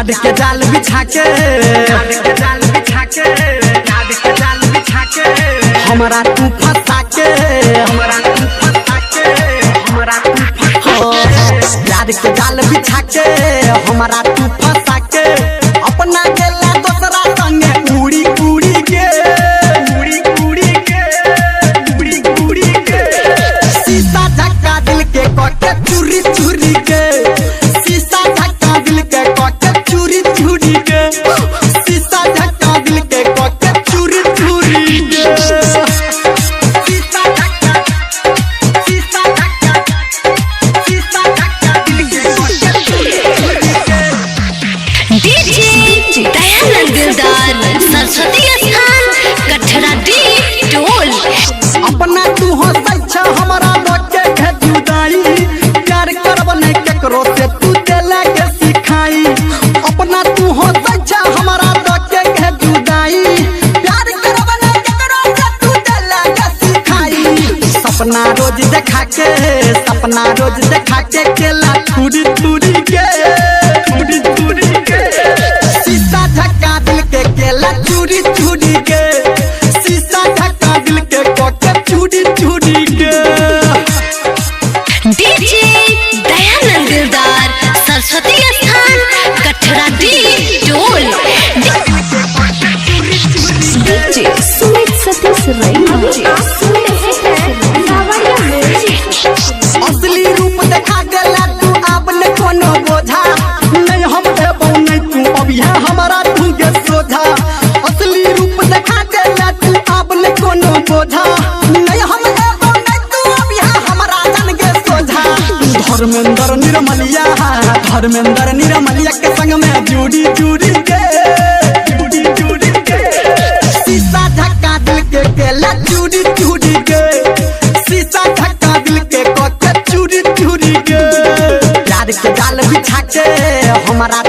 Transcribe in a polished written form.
प्यार के जाल बिछा के हमरा तू फंसा के प्यार के जाल बिछा के हमरा तू फंसा के अपना गेला दूसरा संगे उड़ी उड़ी के शीशा झक्का दिल के कटे चूरी चूरी के शीशा झक्का दिल के कटे चूरी चूरी के शीशा झक्का दिल के कटे चूरी चूरी के शीशा झक्का दिल के कटे चूरी चूरी के डीजे दयानंद दिलदार सरस्वती स्थान कठरा दी टोल अपना तू हंसै छ हमरा रोके है जुदाई प्यार करब नहीं केकरो से तू देला के सिखाई अपना तू हंसै छ हमरा रोके है जुदाई प्यार करब नहीं केकरो से तू देला के सिखाई सपना रोज देखा के केला थूड़ी थूड़ी के शीशा झक्का दिल के केला चूड़ी चूड़ी के शीशा झक्का दिल के कोके चूड़ी चूड़ी के डीजे दयानंद दिलदार सरस्वती स्थान कठरा दी टोल डीजे सुमित सतीश रैना असली रूप देखा गेला तू अब न कोनो बोझा नहीं हम देबौ नहीं तू अब यहाँ हमारा तू के सोझा असली रूप देखा गेला तू अब न कोनो बोझा नहीं हम देबौ नहीं तू अब यहाँ हमारा जन के सोझा धर्मेंद्र निर्मलिया के संग में जुड़ी जुड़ी के शीशा झक्का दिल के केला चूड़ी चूड़ी के शीशा झक्का दिल के कोके चूड़ी चूड़ी के प्यार के जाल बिछा के हमारा